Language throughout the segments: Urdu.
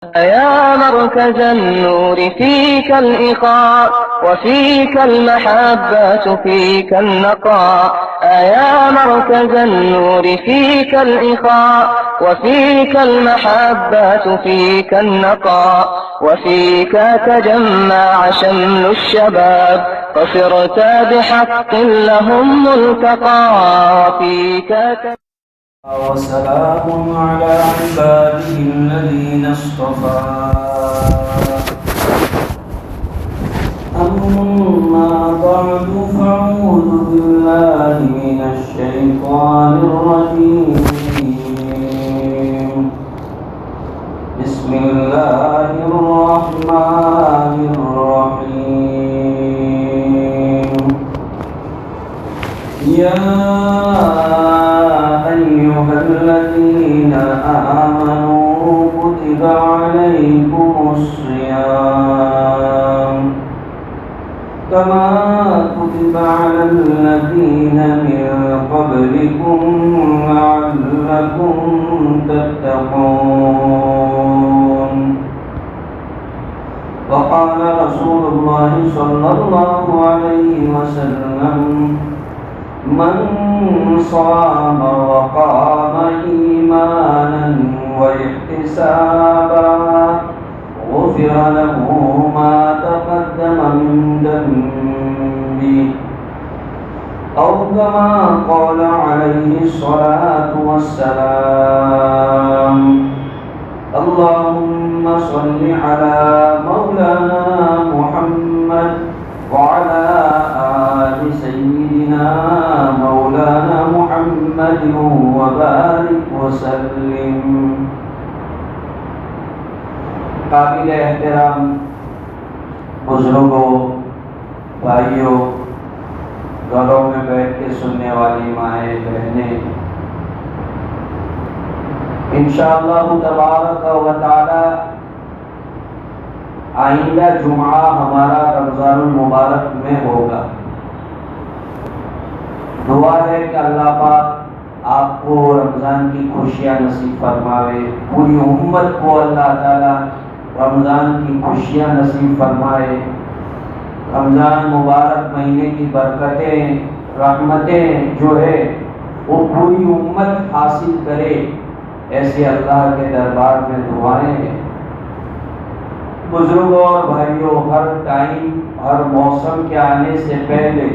يا مركز النور فيك الإخاء وفيك المحبة فيك النقاء. يا مركز النور فيك الإخاء وفيك المحبة فيك النقاء. وفيك تجمع شمل الشباب فصرت بحق لهم ملتقى. وفيك وسلام على عباده الذين اصطفى. أما بعد فأعوذ بالله من الشيطان الرجيم. بسم الله الرحمن الرحيم. يا أيها الذين آمنوا كتب عليكم الصيام كما كتب على الذين من قبلكم لعلكم تتقون. وقال رسول الله صلى الله عليه وسلم: من صام وقام إيمانا واحتسابا غفر له ما تقدم من ذنبه، أو كما قال عليه الصلاة والسلام. اللهم صل على مولانا محمد وعلى آل سيدنا مولانا محمد وبارك وسلم. قابل احترام بزرگوں، بھائیوں، گھروں میں بیٹھ کے سننے والی مائیں بہنیں، انشاءاللہ تبارک و تعالی آئندہ جمعہ ہمارا رمضان المبارک میں ہوگا. دعا ہے کہ اللہ پاک آپ کو رمضان کی خوشیاں نصیب فرماوے، پوری امت کو اللہ تعالی رمضان کی خوشیاں نصیب فرمائے. رمضان مبارک مہینے کی برکتیں، رحمتیں جو ہے وہ پوری امت حاصل کرے، ایسے اللہ کے دربار میں دعائیں ہیں. بزرگوں اور بھائیوں، ہر ٹائم، ہر موسم کے آنے سے پہلے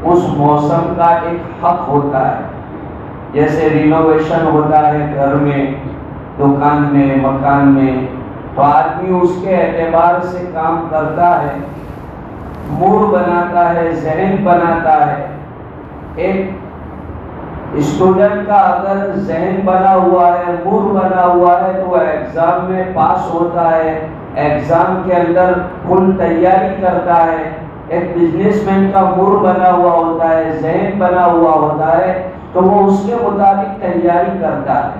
اس موسم کا ایک حق ہوتا ہے. جیسے رینوویشن ہوتا ہے گھر میں، دکان میں، مکان میں، تو آدمی اس کے اعتبار سے کام کرتا ہے، موڈ بناتا ہے، ذہن بناتا ہے. ایک اسٹوڈنٹ کا اگر ذہن بنا ہوا ہے، موڈ بنا ہوا ہے، تو وہ ایگزام میں پاس ہوتا ہے، ایگزام کے اندر فل تیاری کرتا ہے. ایک بزنس مین کا موڈ بنا ہوا ہوتا ہے، ذہن بنا ہوا ہوتا ہے، تو وہ اس کے مطابق تیاری کرتا ہے.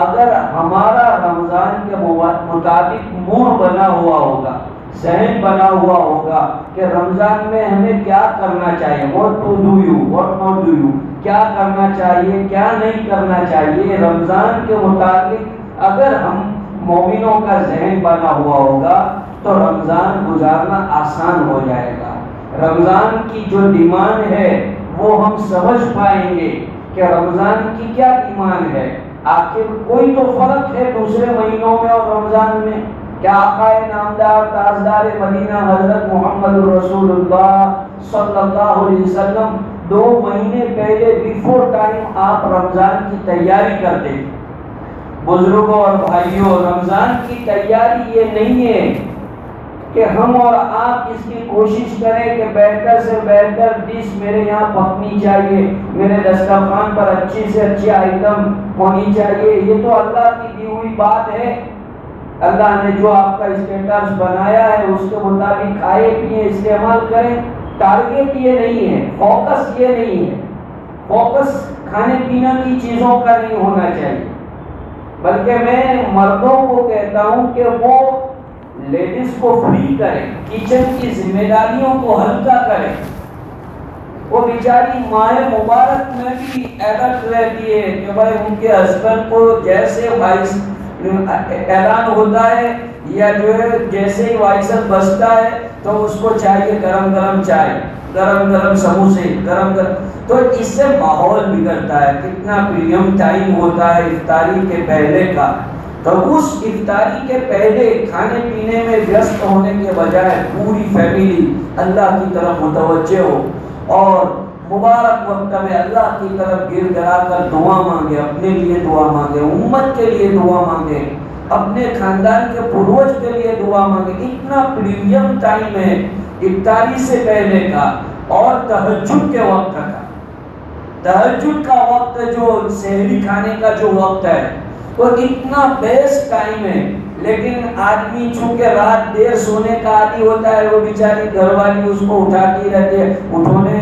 اگر ہمارا رمضان کے مطابق موڈ بنا ہوا ہوگا، ذہن بنا ہوا ہوگا کہ رمضان میں ہمیں کیا کرنا چاہیے، what to do you, what not to do, کیا کرنا چاہیے، کیا نہیں کرنا چاہیے، رمضان کے مطابق اگر ہم مومنوں کا ذہن بنا ہوا ہوگا تو رمضان گزارنا آسان ہو جائے گا. رمضان کی جو ڈیمانڈ ہے وہ ہم سمجھ پائیں گے کہ رمضان کی کیا ڈیمانڈ ہے. آخر کوئی تو فرق ہے دوسرے مہینوں میں اور رمضان میں. کیا آقا نامدار تاجدار مدینہ حضرت محمد رسول اللہ صلی اللہ علیہ وسلم 2 مہینے پہلے بیفور ٹائم آپ رمضان کی تیاری کرتے تھے؟ بزرگوں اور بھائیوں، رمضان کی تیاری یہ نہیں ہے کہ ہم اور آپ اس کی کوشش کریں کہ بہتر سے بہتر ڈش میرے یہاں پکنی چاہیے، میرے دسترخوان پر اچھی سے اچھی آئٹم ہونی چاہیے. یہ تو اللہ کی دی ہوئی بات ہے. اللہ نے جو آپ کا اسٹیٹس بنایا ہے اس کے مطابق کھائے پیے، استعمال کریں. ٹارگیٹ یہ نہیں ہے، فوکس یہ نہیں ہے. فوکس کھانے پینے کی چیزوں کا نہیں ہونا چاہیے، بلکہ میں مردوں کو کہتا ہوں کہ وہ لیڈیز کو فری کریں، کچن کی ذمہ داریوں کو ہلکا کریں. وہ بیچاری ماہ مبارک میں بھی ایلرٹ رہتی ہے کہ بھائی ان کے ہسبینڈ کو جیسے اعلان ہوتا ہے یا جو ہے جیسے ہی وائسر بجتا ہے تو اس کو چاہیے گرم گرم چائے، گرم گرم سموسے، گرم گرم، تو اس سے ماحول بگڑتا ہے. کتنا پریم ٹائم ہوتا ہے افطاری کے پہلے کا، تو اس افطاری کے پہلے کھانے پینے میں ویست ہونے کے بجائے پوری فیملی اللہ کی طرف متوجہ ہو اور مبارک وقت میں اللہ کی طرف گر گرا کر دعا مانگے، اپنے لیے دعا مانگے، امت کے لیے دعا مانگے، اپنے خاندان کے پروج کے لیے دعا مانگے. اتنا پریمیم ٹائم ہے افطاری سے پہلے کا اور تہجد کے وقت کا. تہجد کا وقت جو سحری کھانے کا جو وقت ہے وہ اتنا بیسٹ ٹائم ہے، لیکن آدمی چونکہ رات دیر سونے کا عادی ہوتا ہے، وہ بیچاری گھر والی اس کو اٹھاتی رہتی ہے، اٹھونے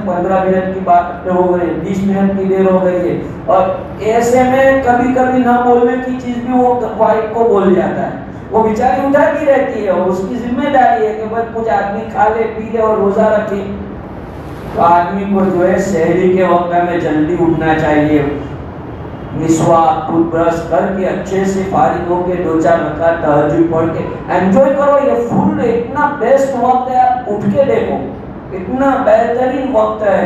15 منٹ کی بات ہو گئی، 20 منٹ کی دیر ہو گئی ہے، اور ایسے میں کبھی کبھی نہ بولنے کی چیز بھی وہ وائف کو بول جاتا ہے. وہ بیچاری اٹھاتی رہتی ہے اور اس کی ذمہ داری ہے کہ بس کچھ آدمی کھا لے پی لے اور روزہ رکھے. تو آدمی کو جو ہے سحری کے وقت میں جلدی اٹھنا چاہیے، مسواک ٹوتھ برش کر کے اچھے سے فارغ ہو کے 2-4 رکعت تہجد پڑھ کے انجوائے کرو. یہ فل اتنا بیسٹ وقت ہے، آپ اٹھ کے دیکھو اتنا بہترین وقت ہے.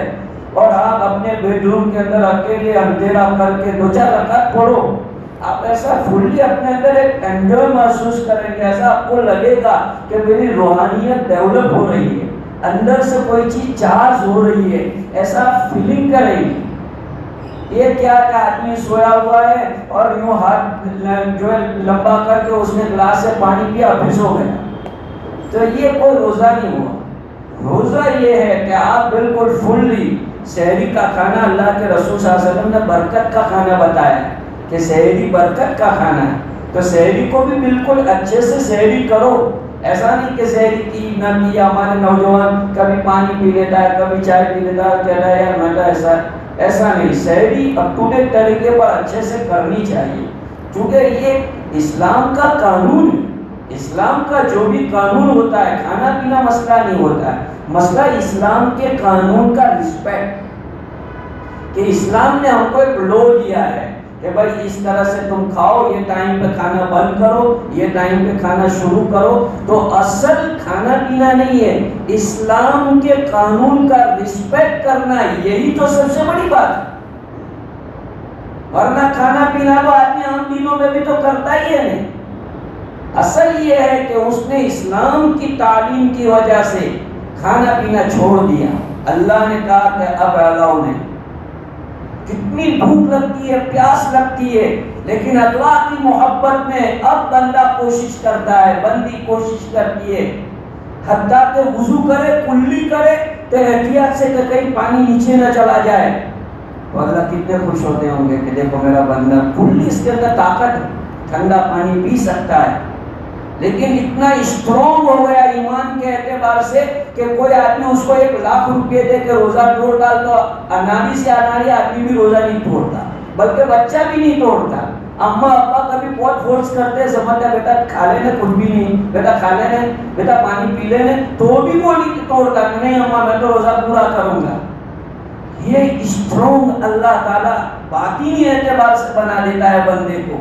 اور آپ اپنے بیڈ روم کے اندر اکیلے اندھیرا کر کے 2-4 رکعت پڑھو، آپ ایسا فلی اپنے اندر ایک انجوائے محسوس کریں گے. ایسا آپ کو لگے گا کہ میری روحانیت ڈیولپ ہو رہی ہے، اندر سے کوئی چیز چارج ہو رہی ہے، ایسا فیلنگ کریں گے. یہ کیا کہ آدمی سویا ہوا ہے اور یوں ہاتھ جو ہے لمبا کر کے اس نے گلاس سے پانی پیا پھر سو گیا، تو یہ کوئی روزہ نہیں ہوا. روزہ یہ ہے کہ آپ بالکل فلی سحری کا کھانا، اللہ کے رسول صلی اللہ علیہ وسلم نے برکت کا کھانا بتایا کہ سحری برکت کا کھانا ہے، تو سحری کو بھی بالکل اچھے سے سحری کرو. ایسا نہیں کہ سحری کی نہ کی. ہمارے نوجوان کبھی پانی پی لیتا ہے، کبھی چائے پی لیتا ہے، کہتا ہے یار میں ایسا نہیں. سحری اپ ٹو ڈیٹ طریقے پر اچھے سے کرنی چاہیے، کیونکہ یہ اسلام کا قانون ہے. اسلام کا جو بھی قانون ہوتا ہے، کھانا پینا مسئلہ نہیں ہوتا ہے، مسئلہ اسلام کے قانون کا رسپیکٹ، کہ اسلام نے ہم کو ایک لو دیا ہے کہ بھائی اس طرح سے تم کھاؤ، یہ ٹائم پہ کھانا بند کرو، یہ ٹائم پہ کھانا شروع کرو. تو اصل کھانا پینا نہیں ہے، اسلام کے قانون کا رسپیکٹ کرنا، یہی تو سب سے بڑی بات ہے. ورنہ کھانا پینا تو آدمی عام دنوں میں بھی تو کرتا ہی ہے نہیں. اصل یہ ہے کہ اس نے اسلام کی تعلیم کی وجہ سے کھانا پینا چھوڑ دیا. اللہ نے کہا کہ اب اعلیٰ نے کتنی بھوک لگتی ہے، پیاس لگتی ہے، لیکن اللہ کی محبت میں اب بندہ کوشش کرتا ہے، بندی کوشش کرتی ہے حتیٰ کہ وضو کرے، کلی کرے تو احتیاط سے کہ کہیں پانی نیچے نہ چلا جائے. تو اللہ کتنے خوش ہوتے ہوں گے کہ دیکھو میرا بندہ کلی، اس کے اندر طاقت ہے، ٹھنڈا پانی پی سکتا ہے. لیکن اتنا اسٹرانگ ہو گیا ایمان کے اعتبار سے کہ کوئی آدمی اس کو 1,00,000 روپے دے کے روزہ توڑ ڈال تو انانی سے انانی آدمی بھی روزہ نہیں توڑتا، بلکہ بچہ بھی نہیں توڑتا. اماں ابا کبھی بہت فورس کرتے ہیں، سمجھتا بیٹا کھا لینے، کچھ بھی نہیں، بیٹا کھا لینے، بیٹا پانی پی لینے، تو بھی وہ نہیں توڑتا کہ نہیں اماں میں تو روزہ پورا کروں گا. یہ اسٹرانگ اللہ تعالیٰ باطنی اعتبار سے بنا دیتا ہے بندے کو.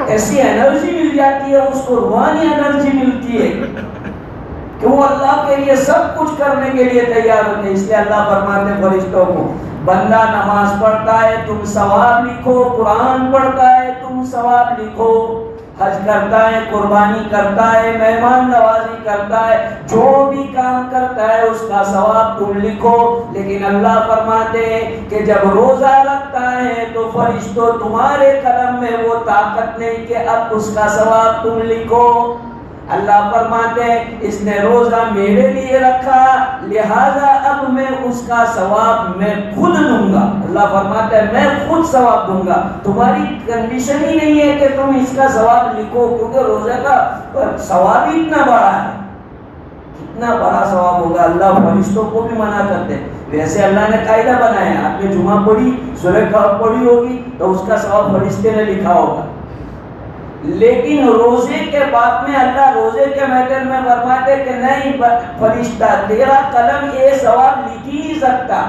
ایسی انرجی مل جاتی ہے اس کو، روحانی انرجی ملتی ہے کہ وہ اللہ کے لیے سب کچھ کرنے کے لیے تیار ہوتے ہیں. اس لیے اللہ فرماتے ہیں فرشتوں کو، بندہ نماز پڑھتا ہے تم ثواب لکھو، قرآن پڑھتا ہے تم ثواب لکھو، حج کرتا ہے، قربانی کرتا ہے، مہمان نوازی کرتا ہے، جو بھی کام کرتا ہے اس کا ثواب تم لکھو. لیکن اللہ فرماتے ہیں کہ جب روزہ رکھتا ہے تو فرشتوں تمہارے قلم میں وہ طاقت نہیں کہ اب اس کا ثواب تم لکھو. اللہ فرماتے ہیں اس نے روزہ میرے لیے رکھا، لہذا اب میں اس کا ثواب میں خود دوں گا. اللہ فرماتا ہے میں خود ثواب دوں گا، تمہاری کنڈیشن ہی نہیں ہے کہ تم اس کا ثواب لکھو، کیونکہ روزہ کا ثواب ہی اتنا بڑا ہے. کتنا بڑا ثواب ہوگا. اللہ فرشتوں کو بھی منع کرتے ہیں. ویسے اللہ نے قاعدہ بنایا، آپ نے جمعہ پڑھی، سورہ کہف پڑھی ہوگی تو اس کا ثواب فرشتے نے لکھا ہوگا. لیکن روزے کے بعد میں اللہ روزے کے میٹر میں فرماتے کہ نہیں فرشتہ تیرا قلم یہ ثواب لکھ ہی نہیں سکتا،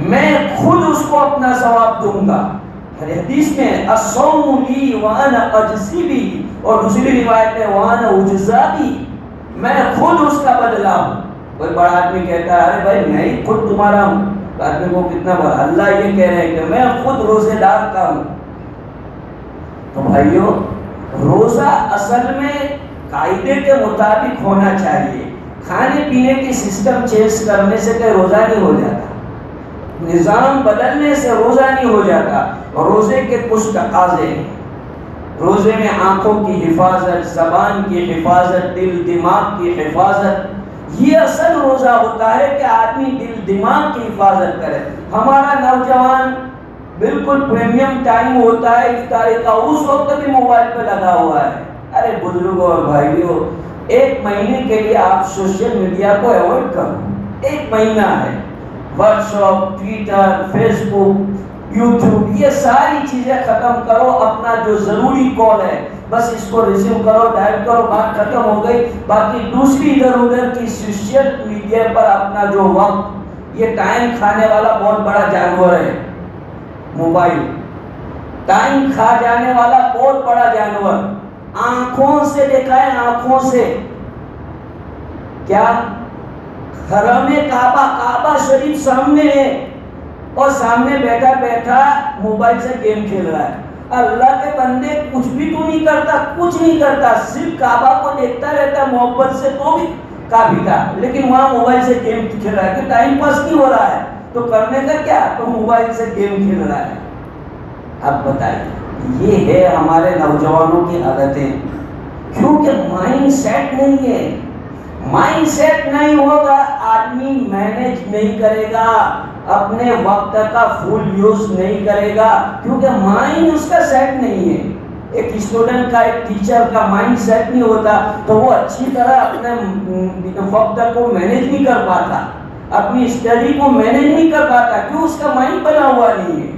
میں خود اس کو اپنا ثواب دوں گا. حدیث میں الصوم لی وانا اجزی بھی، اور دوسری روایت میں وانا اجزا بھی، میں خود اس کا بدلہ ہوں۔ کوئی بڑا آدمی کہتا ہے ارے بھائی میں ہی خود تمہارا ہوں، آدمی کو کتنا بڑا، اللہ یہ کہہ رہے ہیں کہ میں خود روزے دار کا ہوں۔ تو بھائیو روزہ اصل میں قاعدے کے مطابق ہونا چاہیے، کھانے پینے کی سسٹم چینج کرنے سے کہ روزہ نہیں ہو جاتا، نظام بدلنے سے روزہ نہیں ہو جاتا۔ روزے کے کچھ تقاضے ہیں، روزے میں آنکھوں کی حفاظت، زبان کی حفاظت، دل دماغ کی حفاظت، یہ اصل روزہ ہوتا ہے کہ آدمی دل دماغ کی حفاظت کرے۔ ہمارا نوجوان بالکل پریمیم ٹائم ہوتا ہے افطاری کا، اس وقت بھی موبائل پہ لگا ہوا ہے۔ ارے بزرگوں اور بھائیوں، ایک مہینے کے لیے آپ سوشل میڈیا کو ایوائڈ کرو، ایک مہینہ ہے، واٹس ایپ، ٹویٹر، فیس بک، یوٹیوب، یہ ساری چیزیں ختم کرو، اپنا جو ضروری کال ہے بس اس کو ریسیو کرو، ڈائل کرو، بات ختم ہو گئی۔ باقی دوسری ادھر ادھر کی سوشل میڈیا پر اپنا جو وقت، یہ ٹائم کھانے والا بہت بڑا جانور ہے موبائل، ٹائم کھا جانے والا بہت بڑا جانور۔ آنکھوں سے دیکھا ہے، آنکھوں سے، کیا حرم کعبہ، کعبہ شریف سامنے ہے اور سامنے بیٹھا بیٹھا موبائل سے گیم کھیل رہا ہے۔ اللہ کے بندے کچھ بھی تو نہیں کرتا، کچھ نہیں کرتا، صرف کعبہ کو دیکھتا رہتا محبت سے، تو بھی کافی تھا، لیکن وہاں موبائل سے گیم کھیل رہا ہے کہ ٹائم پاس نہیں ہو رہا ہے تو کرنے کا کیا، تو موبائل سے گیم کھیل رہا ہے۔ اب بتائیے، یہ ہے ہمارے نوجوانوں کی عادتیں، کیونکہ مائنڈ سیٹ نہیں ہے۔ مائنڈ سیٹ نہیں ہوگا آدمی مینج نہیں کرے گا، اپنے وقت کا فل یوز نہیں کرے گا، کیونکہ مائنڈ اس کا سیٹ نہیں ہے۔ ایک اسٹوڈنٹ کا، ایک ٹیچر کا مائنڈ سیٹ نہیں ہوتا تو وہ اچھی طرح اپنے وقت کو مینج نہیں کر پاتا، اپنی اسٹڈی کو مینج نہیں کر پاتا، کیوں؟ اس کا مائنڈ بنا ہوا نہیں ہے۔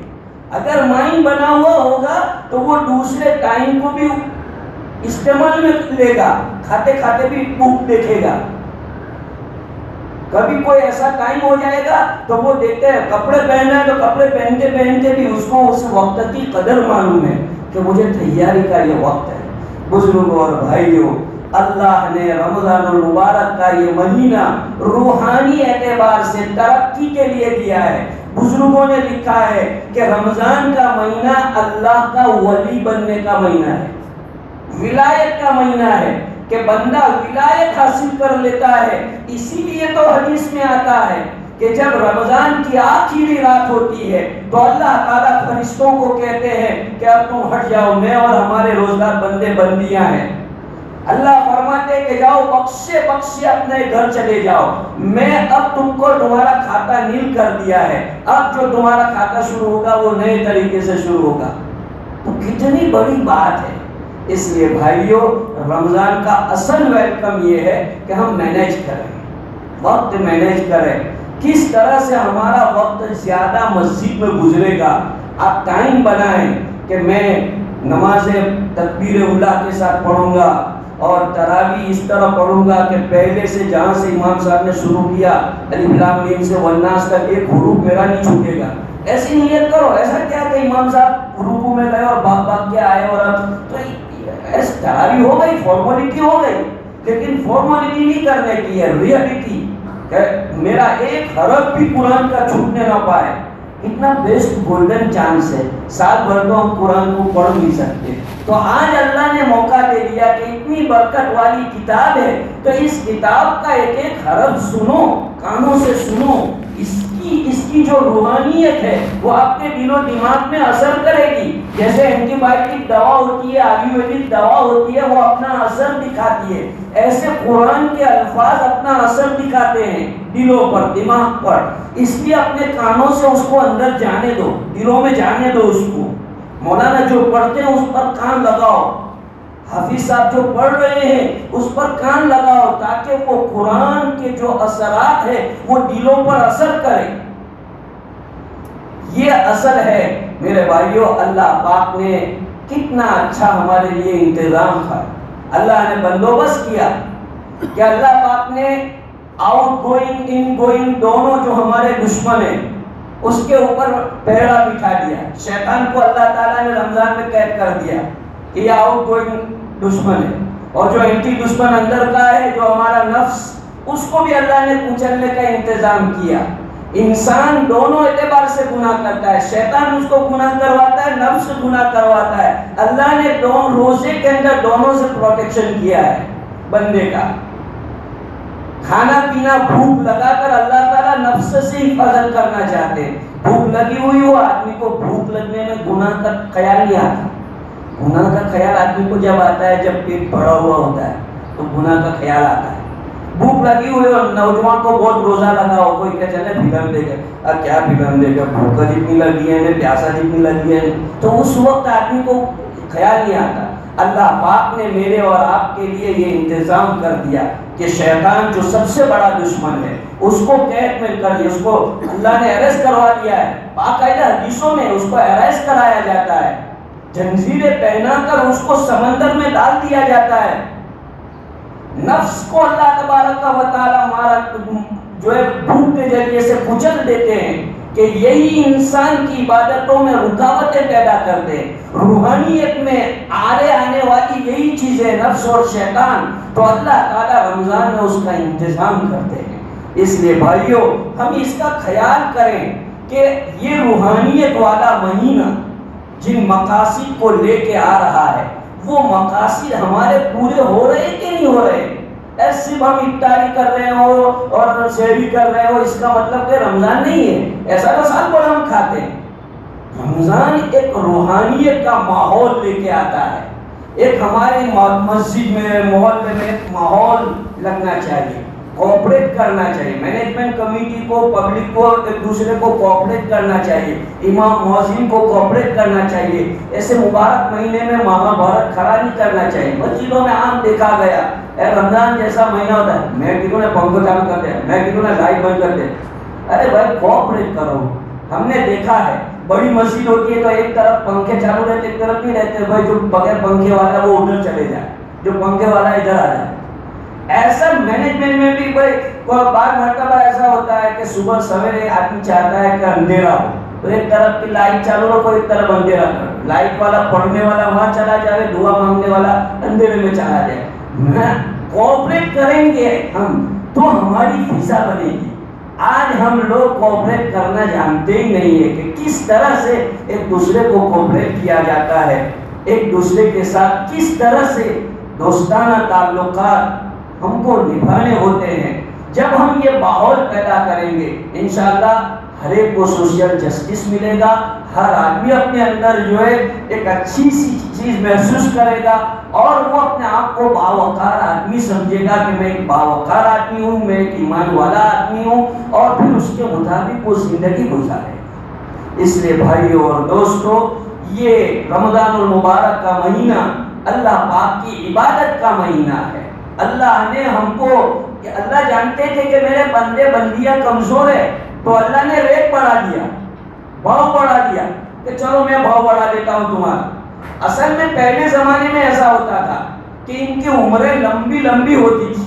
اگر مائنڈ بنا ہوا ہوگا تو وہ دوسرے ٹائم کو بھی استعمال میں لے گا، کھاتے کھاتے بھی بک دیکھے گا۔ کبھی کوئی ایسا ٹائم ہو جائے گا تو وہ دیکھتے ہیں کپڑے پہننا ہے تو کپڑے پہنتے پہنتے بھی اس کو اس وقت کی قدر معلوم ہے کہ مجھے تیاری کا یہ وقت ہے۔ بزرگوں اور بھائیوں، اللہ نے رمضان المبارک کا یہ مہینہ روحانی اعتبار سے ترقی کے لیے دیا ہے۔ بزرگوں نے لکھا ہے کہ رمضان کا مہینہ اللہ کا ولی بننے کا مہینہ ہے، ولایت کا مہینہ ہے، کہ بندہ ولایت حاصل کر لیتا ہے۔ اسی لیے تو حدیث میں آتا ہے کہ جب رمضان کی آخری رات ہوتی ہے تو اللہ تعالیٰ فرشتوں کو کہتے ہیں کہ اب تم ہٹ جاؤ، میں اور ہمارے روزدار بندے بندیاں ہیں۔ اللہ فرماتے کہ جاؤ بخشے بخشے اپنے گھر چلے جاؤ، میں اب تم کو تمہارا کھاتا نیل کر دیا ہے، اب جو تمہارا کھاتا شروع ہوگا وہ نئے طریقے سے شروع ہوگا۔ تو کتنی بڑی بات ہے۔ اس لیے بھائیوں، رمضان کا اصل ویلکم یہ ہے کہ ہم مینیج کریں، وقت مینیج کریں، کس طرح سے ہمارا وقت زیادہ مسجد میں گزرے گا۔ آپ ٹائم بنائیں کہ میں نماز تکبیر اولیٰ کے ساتھ پڑھوں گا اور تراویح اس طرح پڑھوں گا کہ پہلے سے جہاں سے امام صاحب نے شروع کیا الف لام میم سے والناس تک ایک حروف میرا نہیں چھوٹے گا، ایسی نیت کرو۔ ایسا کیا کہ امام صاحب رکوع میں گئے اور بھاگ بھاگ کے آئے اور اب تو ایسا تراویح ہو گئی، فارمولیٹی ہو گئی، لیکن فارمولیٹی نہیں کرنے کی ہے، ریئلٹی کہ میرا ایک حرف بھی قرآن کا چھوٹنے نہ پائے۔ اتنا بیسٹ گولڈن چانس ہے، سال بھر تو ہم قرآن کو پڑھ نہیں سکتے، تو آج اللہ نے موقع دے دیا کہ اتنی برکت والی کتاب ہے تو اس کتاب کا ایک ایک حرف سنو، کانوں سے سنو، اس کی جو روحانیت ہے وہ آپ کے دل و دماغ میں اثر کرے گی۔ جیسے اینٹی بائیوٹک دوا ہوتی ہے، آیورویدک دوا ہوتی ہے، وہ اپنا اثر دکھاتی ہے، ایسے قرآن کے الفاظ اپنا اثر دکھاتے ہیں دلوں پر، دماغ پر۔ اس لیے اپنے کانوں سے اس کو اندر جانے دو، دلوں میں جانے دو اس کو۔ مولانا جو پڑھتے ہیں اس پر کان لگاؤ، حافظ صاحب جو پڑھ رہے ہیں اس پر کان لگاؤ، تاکہ وہ قرآن کے جو اثرات ہیں وہ دلوں پر اثر کرے۔ یہ اثر ہے میرے بھائیوں، اللہ پاک نے کتنا اچھا ہمارے لیے انتظام تھا، اللہ نے بندوبست کیا کہ اللہ پاک نے آؤٹ گوئنگ ان گوئنگ دونوں جو ہمارے دشمن ہیں اس کے اوپر پہرا بٹھا دیا. شیطان کو اللہ تعالیٰ نے رمضان میں قید کر دیا کہ یہ آؤٹ گوئنگ دشمن ہے, اور جو اینٹی دشمن اندر کا ہے جو ہمارا نفس, اس کو بھی اللہ نے کچلنے کا انتظام کیا. انسان دونوں اعتبار سے گناہ کرتا ہے, شیطان اس کو گناہ کرواتا ہے, نفس گناہ کرواتا ہے. اللہ نے دونوں روزے کے اندر دونوں سے پروٹیکشن کیا ہے بندے کا. کھانا پینا بھوک لگا کر اللہ تعالیٰ نفس سے حفاظت کرنا چاہتے ہیں. بھوک لگی ہوئی ہو, آدمی کو بھوک لگنے میں گناہ کا خیال نہیں آتا. گناہ کا خیال آدمی کو جب آتا ہے جب پیٹ بھرا ہوا ہوتا ہے تو گناہ کا خیال آتا ہے. بھوک لگی ہوئی اور نوجوان کو بہت روزہ لگا ہو, کوئی کیا چلے فلم دیکھے, اب کیا فلم دیکھے, بھوک جتنی لگی ہے, پیاسا جتنی لگی ہے, تو اس وقت آدمی کو خیال نہیں آتا. اللہ پاک نے میرے اور آپ کے لیے یہ انتظام کر دیا کہ شیطان جو سب سے بڑا دشمن ہے اس کو قید میں کر دیا, اس کو اللہ نے اریسٹ کروا دیا ہے. باقاعدہ حدیثوں میں اس کو اریسٹ کرایا جاتا ہے, زنجیریں پہنا کر اس کو سمندر میں ڈال دیا جاتا ہے. نفس کو اللہ تبارک و تعالی ہمارا جو ہے بھوک کے ذریعے سے کچل دیتے ہیں کہ یہی انسان کی عبادتوں میں رکاوٹیں پیدا کرتے ہیں. روحانیت میں آنے والی یہی چیزیں نفس اور شیطان, تو اللہ تعالیٰ رمضان میں اس کا انتظام کرتے ہیں. اس لیے بھائیوں ہم اس کا خیال کریں کہ یہ روحانیت والا مہینہ جن مقاصد کو لے کے آ رہا ہے وہ مقاصد ہمارے پورے ہو رہے کہ نہیں ہو رہے. صرف ہم افطاری کر رہے ہو اور سحری کر رہے ہو, اس کا مطلب کہ رمضان نہیں ہے. ایسا تو سال بھر ہم کھاتے ہیں. رمضان ایک روحانیت کا ماحول لے کے آتا ہے. ایک ہماری مسجد میں محلے میں ایک ماحول لگنا چاہیے, کوآپریٹ کرنا چاہیے. مینجمنٹ کمیٹی کو, پبلک کو ایک دوسرے کو کوآپریٹ کرنا چاہیے, امام مؤذن کو کوآپریٹ کرنا چاہیے. ایسے مبارک مہینے میں مہابھارت کھڑا نہیں کرنا چاہیے. مسجدوں میں عام دیکھا گیا رمضان جیسا مہینہ ہوتا ہے, میں کتوں نے پنکھا چالو کر دیا, میں کتوں نے لائٹ بند کر دیا. ارے بھائی کوآپریٹ کرو. ہم نے دیکھا ہے بڑی مسجد ہوتی ہے تو ایک طرف پنکھے چالو رہتے, ایک طرف نہیں رہتے. بھائی جو بغیر پنکھے والا وہ ادھر چلے جائے, جو پنکھے والا ادھر آ جائے. ایسا مینجمنٹ میں بھی بھائی بعض مرتبہ ایسا ہوتا ہے کہ صبح سویرے آدمی چاہتا ہے کہ اندھیرا ہو تو ایک طرف کی لائٹ چالو رکھو, ایک طرف اندھیرا کرو. لائٹ والا پڑھنے والا وہاں چلا جائے, دعا مانگنے والا اندھیرے میں چلا جائے. کوآپریٹ کریں گے ہم تو ہماری فضا بنے گی. آج ہم لوگ کوآپریٹ کرنا جانتے ہی نہیں ہے کہ کس طرح سے ایک دوسرے کو کوآپریٹ کیا جاتا ہے, ایک دوسرے کے ساتھ کس طرح سے دوستانہ تعلقات ہم کو نبھانے ہوتے ہیں. جب ہم یہ ماحول پیدا کریں گے انشاءاللہ ہر ایک کو سوشل جسٹس ملے گا. ہر آدمی اپنے اندر جو ہے ایک اچھی سی چیز محسوس کرے گا اور وہ اپنے آپ کو باوقار آدمی سمجھے گا کہ میں ایک باوقار آدمی ہوں, میں ایک ایمان والا آدمی ہوں, اور پھر اس کے مطابق وہ زندگی گزارے. اس لیے بھائیوں اور دوستوں یہ رمضان المبارک کا مہینہ اللہ پاک کی عبادت کا مہینہ ہے. اللہ نے ہم کو, اللہ جانتے تھے کہ میرے بندے بندیاں کمزور ہے تو اللہ نے ریٹ بڑھا دیا, بھاؤ بڑھا دیا کہ چلو میں بھاؤ بڑھا دیتا ہوں تمہارا. اصل میں پہلے زمانے میں ایسا ہوتا تھا کہ ان کی عمریں لمبی لمبی ہوتی تھی.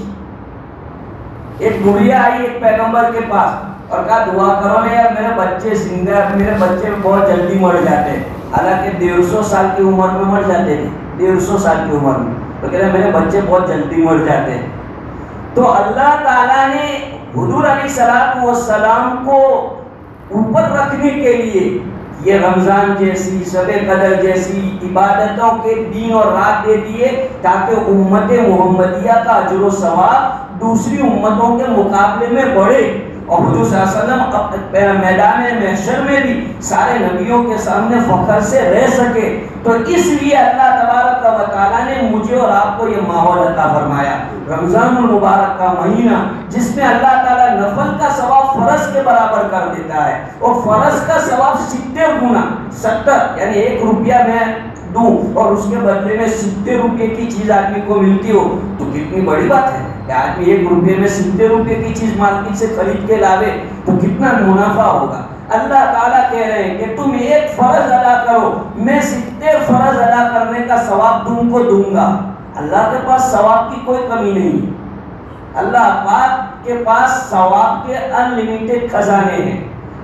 ایک بڑھیا آئی ایک پیغمبر کے پاس اور کہا دعا کرو نا یار میرے بچے زندہ, میرے بچے بہت جلدی مر جاتے ہیں. حالانکہ 150 سال کی عمر میں مر جاتے تھے, 150 سال کی عمر میں, تو کہہ رہے میرے بچے بہت جلدی مر جاتے ہیں. تو اللہ تعالیٰ نے حضور علیہ الصلوۃ والسلام کو اوپر رکھنے کے لیے یہ رمضان جیسی, شب قدر جیسی عبادتوں کے دن اور رات دے دیے تاکہ امت محمدیہ کا اجر و ثواب دوسری امتوں کے مقابلے میں بڑھے. اور حضور صلی اللہ علیہ وسلم میدان محشر میں بھی سارے نبیوں کے سامنے فخر سے رہ سکے. تو اس لیے اللہ تبارک و تعالیٰ نے مجھے اور آپ کو یہ ماحول عطا فرمایا. رمضان المبارک کا مہینہ جس میں اللہ تعالیٰ نفل کا ثواب فرض کے برابر کر دیتا ہے, اور فرض کا ثواب 70 گنا, 70 یعنی 1 روپیہ میں دوں اور اس کے بدلے میں 70 روپے کی چیز آدمی کو ملتی ہو تو کتنی بڑی بات ہے کہ آدمی 1 روپے میں 70 روپے کی چیز مارکیٹ سے خرید کے لاوے تو کتنا منافع ہوگا. اللہ تعالیٰ کہہ رہے ہیں کہ تم ایک فرض ادا کرو, میں 70 فرض ادا کرنے کا ثواب تم کو دوں گا. اللہ کے پاس ثواب کی کوئی کمی نہیں. اللہ پاک کے پاس ثواب کے ان لمیٹڈ خزانے ہیں.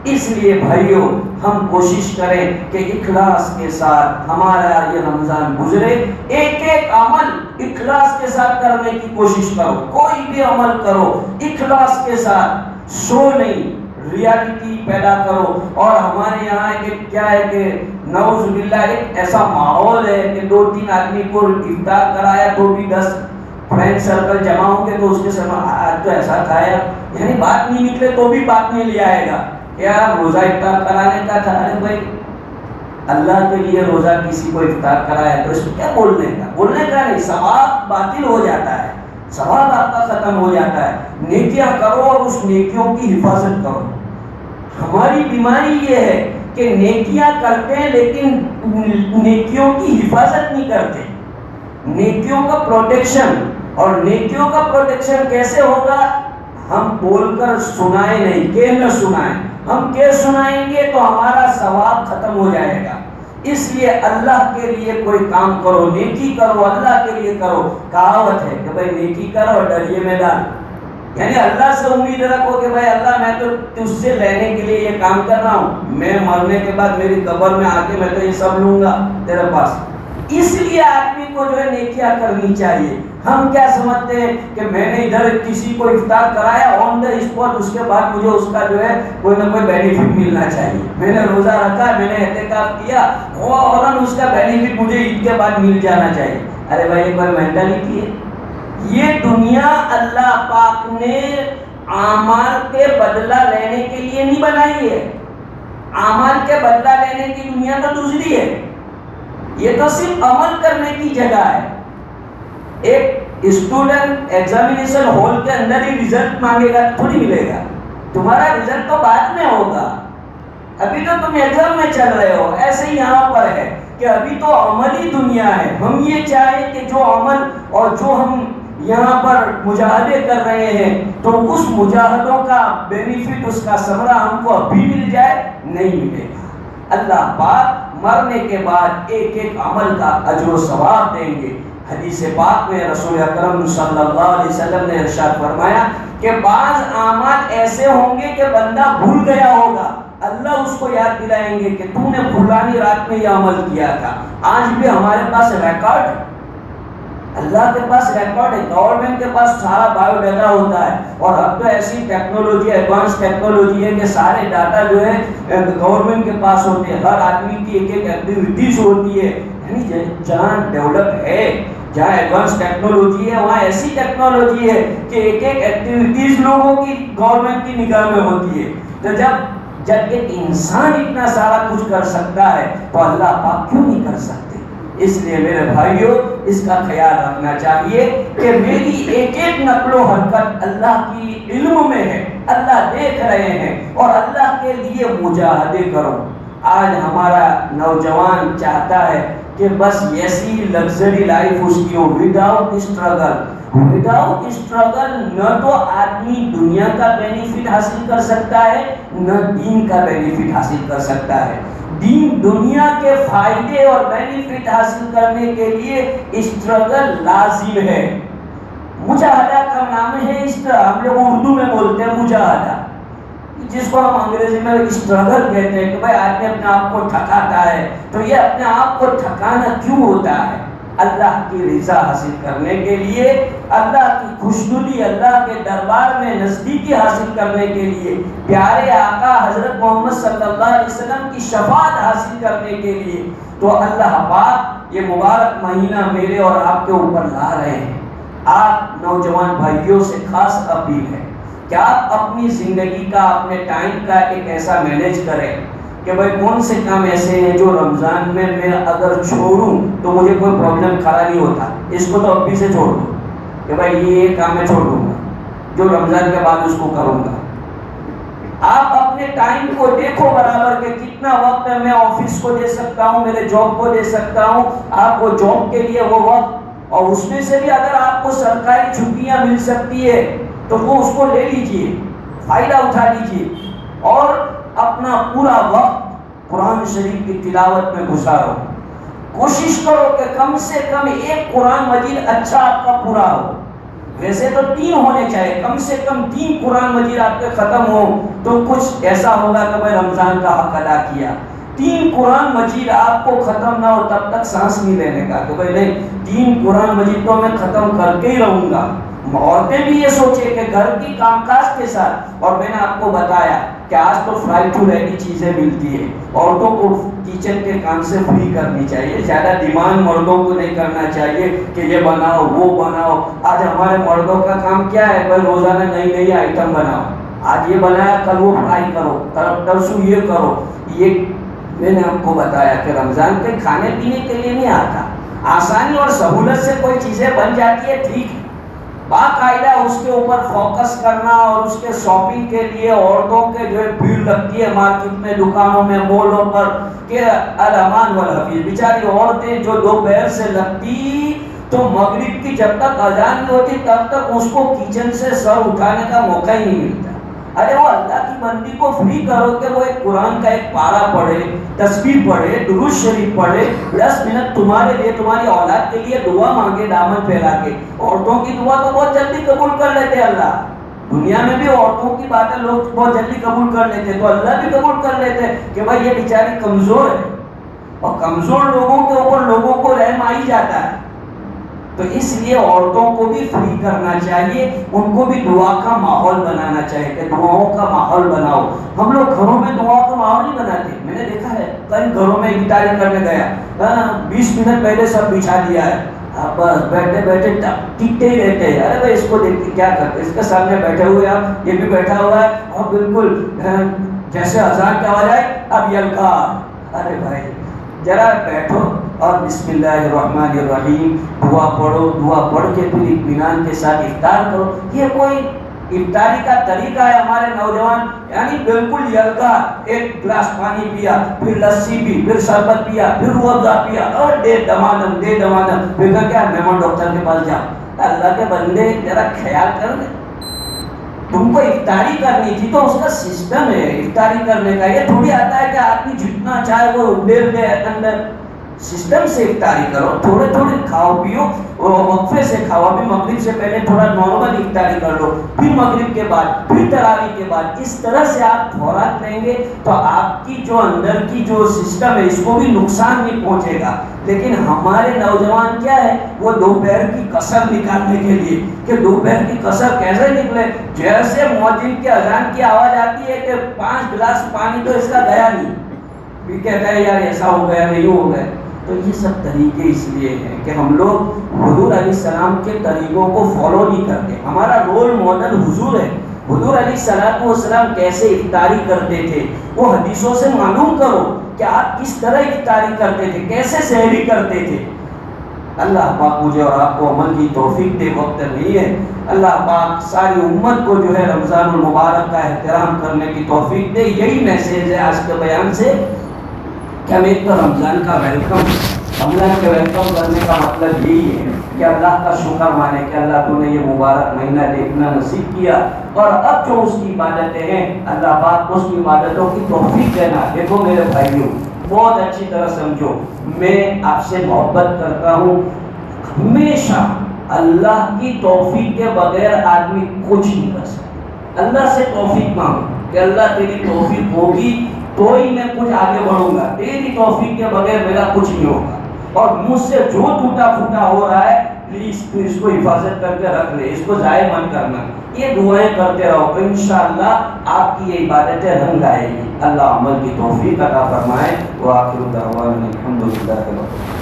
اس لیے بھائیوں ہم کوشش کریں کہ اخلاص کے ساتھ ہمارا یہ رمضان گزرے. ایک ایک عمل اخلاص کے ساتھ کرنے کی کوشش کرو. کوئی بھی عمل کرو اخلاص کے ساتھ، شو نہیں، ریالٹی پیدا کرو. اور ہمارے یہاں کیا ہے کہ نعوذ باللہ ایک ایسا ماحول ہے کہ 2-3 آدمی کو افطار کرایا تو بھی 10 فرینڈ سرکل جمع ہوں گے تو اس کے ساتھ آج تو ایسا تھا یعنی بات نہیں نکلے تو بھی بات نہیں لے آئے گا. کیا روزہ افطار کرانے کا تھا؟ ارے بھائی اللہ کے لیے روزہ کسی کو افطار کرایا تو اس کو کیا بولنے کا نہیں. ثواب باطل ہو جاتا ہے، ثواب آپ کا ختم ہو جاتا ہے. نیکیاں کرو اور اس نیکیوں کی حفاظت کرو. ہماری بیماری یہ ہے کہ نیکیاں کرتے ہیں لیکن نیکیوں کی حفاظت نہیں کرتے. نیکیوں کا پروٹیکشن، اور نیکیوں کا پروٹیکشن کیسے ہوگا؟ ہم بول کر سنائیں نہیں، کہہ نہ سنائیں. ہم کہہ سنائیں گے تو ہمارا ثواب ختم ہو جائے گا. اس لیے اللہ کے لیے کوئی کام کرو، نیکی کرو، اللہ کے لیے کرو. کہاوت ہے کہ بھائی نیکی کرو اور ڈریے میں ڈال. یعنی اللہ سے امید رکھو کہ بھائی اللہ میں تو تجھ سے لینے کے لیے یہ کام کر رہا ہوں، میں مرنے کے بعد میری قبر میں آ کے میں تو یہ سب لوں گا تیرے پاس. اس لیے آدمی کو جو ہے نیکیاں کرنی چاہیے. ہم کیا سمجھتے ہیں کہ میں نے ادھر کسی کو افطار کرایا آن دا اسپاٹ، اس کے بعد مجھے اس کا جو ہے کوئی نہ کوئی بینیفٹ ملنا چاہیے. میں نے روزہ رکھا، میں نے اعتکاف کیا، فوراً اس کا بینیفٹ مجھے عید کے بعد مل جانا چاہیے. ارے بھائی یہ کوئی مینٹالٹی ہے؟ یہ دنیا اللہ پاک نے اعمال کے بدلہ لینے کے لیے نہیں بنائی ہے. اعمال کے بدلہ لینے کی دنیا تو دوسری ہے. یہ تو صرف عمل کرنے کی جگہ ہے. ایک اسٹوڈنٹ ایگزامینیشن ہال کے اندر ہی رزلٹ مانگے گا تھوڑی ملے گا. تمہارا رزلٹ تو بعد میں ہوگا، ابھی تو تم ایگزام میں چل رہے ہو. ایسے ہی یہاں پر ہے کہ ابھی تو عملی دنیا ہے. ہم یہ چاہیں کہ جو عمل اور جو ہم یہاں پر مجاہدے کر رہے ہیں تو اس مجاہدوں کا بینیفٹ، اس کا ثمرہ ہم کو ابھی مل جائے، نہیں ملے گا. اللہ پاک مرنے کے بعد ایک ایک عمل کا اجر و ثواب دیں گے. حدیث پاک میں رسول اکرم صلی اللہ علیہ وسلم نے ارشاد فرمایا کہ بعض اعمال ایسے ہوں گے کہ بندہ بھول گیا ہوگا، اللہ اس کو یاد دلائیں گے کہ تو نے فلانی رات میں یہ عمل کیا تھا. آج بھی ہمارے پاس ریکارڈ ہے، اللہ کے پاس ریکارڈ ہے. گورنمنٹ کے پاس سارا بایو ڈیٹا ہوتا ہے. اور اب تو ایسی ٹیکنالوجی، ایڈوانس ٹیکنالوجی ہے کہ سارے ڈاٹا جو ہے گورنمنٹ کے پاس ہوتے ہیں. ہر آدمی کی ایک ایک ایکٹیویٹیز ہوتی ہے. یعنی جہاں ڈیولپ ہے، جہاں ایڈوانس ٹیکنالوجی ہے، وہاں ایسی ٹیکنالوجی ہے کہ ایک ایک ایکٹیویٹیز لوگوں کی گورنمنٹ کی نگاہ میں ہوتی ہے. تو جب ایک انسان اتنا سارا کچھ کر سکتا ہے تو اللہ پاک کیوں نہیں کر سکتے؟ اس لیے میرے بھائیوں اس کا خیال رکھنا چاہیے کہ میری ایک ایک نقل و حرکت اللہ کی علم میں ہے، اللہ دیکھ رہے ہیں، اور اللہ کے لیے مجاہدے کرو. آج ہمارا نوجوان چاہتا ہے کہ بس ایسی لگژری لائف اس کی ہو، وداؤٹ اسٹرگل. وداؤٹ اسٹرگل نہ تو آدمی دنیا کا بینیفٹ حاصل کر سکتا ہے، نہ دین کا بینیفٹ حاصل کر سکتا ہے. دنیا کے فائدے اور بینیفٹ حاصل کرنے کے لیے اسٹرگل لازم ہے. مجاہدہ کا نام ہے ہم لوگ اردو میں بولتے ہیں مجاہدہ، جس کو ہم انگریزی میں اسٹرگل کہتے ہیں کہ بھائی آدمی اپنے آپ کو تھکاتا ہے. تو یہ اپنے آپ کو تھکانا کیوں ہوتا ہے؟ اللہ کی رضا حاصل کرنے کے لیے، اللہ کی خوشنودی، اللہ کے دربار میں نزدیکی حاصل کرنے کے لیے، پیارے آقا حضرت محمد صلی اللہ علیہ وسلم کی شفاعت حاصل کرنے کے لیے. تو اللہ پاک یہ مبارک مہینہ میرے اور آپ کے اوپر لا رہے ہیں. آپ نوجوان بھائیوں سے خاص اپیل ہے کہ آپ اپنی زندگی کا، اپنے ٹائم کا ایک ایسا مینیج کریں کہ بھائی کون سے کام ایسے ہیں جو رمضان میں اگر چھوڑوں تو مجھے کوئی پرابلم کھڑا نہیں ہوتا، اس کو تو ابھی سے چھوڑ دوں کہ بھائی یہ کام میں چھوڑ دوں گا جو رمضان کے بعد اس کو کروں گا. آپ اپنے ٹائم کو دیکھو برابر کہ کتنا وقت میں آفس کو دے سکتا ہوں، میرے جاب کو دے سکتا ہوں. آپ کو جاب کے لیے وہ وقت، اور اس میں سے بھی اگر آپ کو سرکاری چھٹیاں مل سکتی ہے تو وہ اس کو لے لیجئے، فائدہ اٹھا لیجئے، اور اپنا پورا وقت قرآن شریف کی تلاوت میں گزارو. کوشش کرو کہ کم سے کم ایک قرآن مجید اچھا آپ کا پورا ہو. ویسے تو 3 ہونے چاہیے، کم سے کم 3 قرآن مجید آپ کے ختم ہو تو کچھ ایسا ہوگا کہ میں رمضان کا حق ادا کیا۔ 3 قرآن مجید آپ کو ختم نہ ہو تب تک سانس نہیں لینے کا کہ بھائی نہیں 3 قرآن مجید تو میں ختم کر کے ہی رہوں گا۔ عورتیں بھی یہ سوچے کہ گھر کی کام کاج کے ساتھ، اور میں نے آپ کو بتایا کہ آج تو فرائی ٹو ریڈی چیزیں ملتی ہے، عورتوں کو کچن کے کام سے فری کرنی چاہیے، زیادہ ڈیمانڈ مردوں کو نہیں کرنا چاہیے کہ یہ بناؤ وہ بناؤ۔ آج ہمارے مردوں کا کام کیا ہے؟ بھائی روزانہ نئی نئی آئٹم بناؤ، آج یہ بنایا کل وہ فرائی کرو، پرسوں یہ کرو۔ یہ میں نے آپ کو بتایا کہ رمضان کے کھانے پینے کے لیے نہیں آتا، آسانی اور سہولت سے کوئی چیزیں بن جاتی ہے ٹھیک ہے، باقاعدہ اس کے اوپر فوکس کرنا اور اس کے شاپنگ کے لیے عورتوں کے جو ہے بھیڑ لگتی ہے مارکیٹ میں، دکانوں میں، مولوں پر کہ الامان والحفیظ، بیچاری عورتیں جو دوپہر سے لگتی تو مغرب کی جب تک اذان نہیں ہوتی تب تک اس کو کچن سے سر اٹھانے کا موقع ہی نہیں ملتا۔ ارے وہ اللہ کی بندی کو فری کرو کہ وہ ایک قرآن کا ایک پارہ پڑھے، تسبیح پڑھے، درود شریف پڑھے، 10 منٹ تمہارے لیے تمہاری اولاد کے لیے دعا مانگے دامن پھیلا کے۔ عورتوں کی دعا تو بہت جلدی قبول کر لیتے اللہ، دنیا میں بھی عورتوں کی باتیں لوگ بہت جلدی قبول کر لیتے، تو اللہ بھی قبول کر لیتے کہ بھائی یہ بیچاری کمزور ہے، اور کمزور لوگوں کے اوپر لوگوں کو رحم آ ہی جاتا ہے۔ تو اس لیے عورتوں کو بھی فری کرنا چاہیے، ان کو بھی دعا کا ماحول بنانا چاہیے کہ دعاؤں کا ماحول بناؤ۔ ہم لوگ گھروں میں دعاؤں کا ماحول نہیں بناتے، میں نے دیکھا ہے کئی گھروں میں افطاری کرنے گیا 20 منٹ پہلے سب بچھا دیا ہے، بس بیٹھے بیٹھے ٹکتے ہی رہتے ہیں۔ ارے بھائی اس کو دیکھ کے کیا کرتے، اس کے سامنے بیٹھے ہوئے آپ، یہ بھی بیٹھا ہوا ہے اور بالکل جیسے اذان کی آواز آئے اب یلکا، ارے بھائی ذرا بیٹھو اور بسم اللہ الرحمن الرحیم دعا پڑھو، دعا پڑھ کے پھر اطمینان کے ساتھ افطار کرو۔ یہ کوئی افطاری کا طریقہ ہے ہمارے نوجوان، یعنی بالکل یلکا، ایک گلاس پانی پیا، پھر لسی پی، پھر شربت پیا، پھر روح افزا پیا، اور دے دمادم دے دمادم، پھر کیا مہمان ڈاکٹر کے پاس جا۔ اللہ کے بندے ذرا خیال کر لیں، تم کو افطاری کرنی تھی تو اس کا سسٹم ہے افطاری کرنے کا، یہ تھوڑی آتا ہے کہ آدمی جتنا چاہے وہ ڈیر دے اندر۔ سسٹم سے افطاری کرو، تھوڑے تھوڑے کھاؤ پیو، وقفے سے کھاؤ، ابھی مغرب سے پہلے تھوڑا نارمل افطاری کر لو، پھر مغرب کے بعد، پھر تراویح کے بعد، اس طرح سے آپ خوراک لیں گے تو آپ کی جو اندر کی جو سسٹم ہے اس کو بھی نقصان نہیں پہنچے گا۔ لیکن ہمارے نوجوان کیا ہے، وہ دوپہر کی کسر نکالنے کے لیے کہ دوپہر کی کسر کیسے نکلے، جیسے مؤذن کی اذان کی آواز آتی ہے کہ 5 گلاس پانی تو اس کا گیا نہیں، پھر کہتا ہے یار ایسا ہو گیا نہیں ہو گیا۔ تو یہ سب طریقے اس لیے ہیں کہ ہم لوگ حضور علیہ السلام کے طریقوں کو فالو نہیں کرتے۔ ہمارا رول ماڈل حضور ہے، حضور علیہ السلام کیسے افطاری کرتے تھے وہ حدیثوں سے معلوم کرو کہ آپ کس طرح افطاری کرتے تھے، کیسے سحری کرتے تھے۔ اللہ پاک مجھے اور آپ کو عمل کی توفیق دے، وقت نہیں ہے۔ اللہ پاک ساری امت کو جو ہے رمضان المبارک کا احترام کرنے کی توفیق دے۔ یہی میسیج ہے آج کے بیان سے کہ ہم ایک تو رمضان کا ویلکم، رمضان کے ویلکم کرنے کا مطلب یہی ہے کہ اللہ کا شکر مانے کہ اللہ تو نے یہ مبارک مہینہ دیکھنا نصیب کیا، اور اب جو اس کی عبادتیں ہیں اللہ پاک اس کی عبادتوں کی توفیق دینا۔ دیکھو میرے بھائیوں، بہت اچھی طرح سمجھو، میں آپ سے محبت کرتا ہوں، ہمیشہ اللہ کی توفیق کے بغیر آدمی کچھ نہیں کر سکتا۔ اللہ سے توفیق مانگو کہ اللہ تیری توفیق ہوگی تو ہی میں کچھ آگے بڑھوں گا، تیری توفیق کے بغیر میرا کچھ نہیں ہوگا، اور مجھ سے جو ٹوٹا پھوٹا ہو رہا ہے پلیز تو اس کو حفاظت کر کے رکھ لے، اس کو ضائع مت کرنا۔ یہ دعائیں کرتے رہو تو انشاءاللہ آپ کی یہ عبادتیں رنگ آئے گی۔ اللہ عمل کی توفیق عطا فرمائے۔ وآخر دعوانا الحمدللہ رب العالمین۔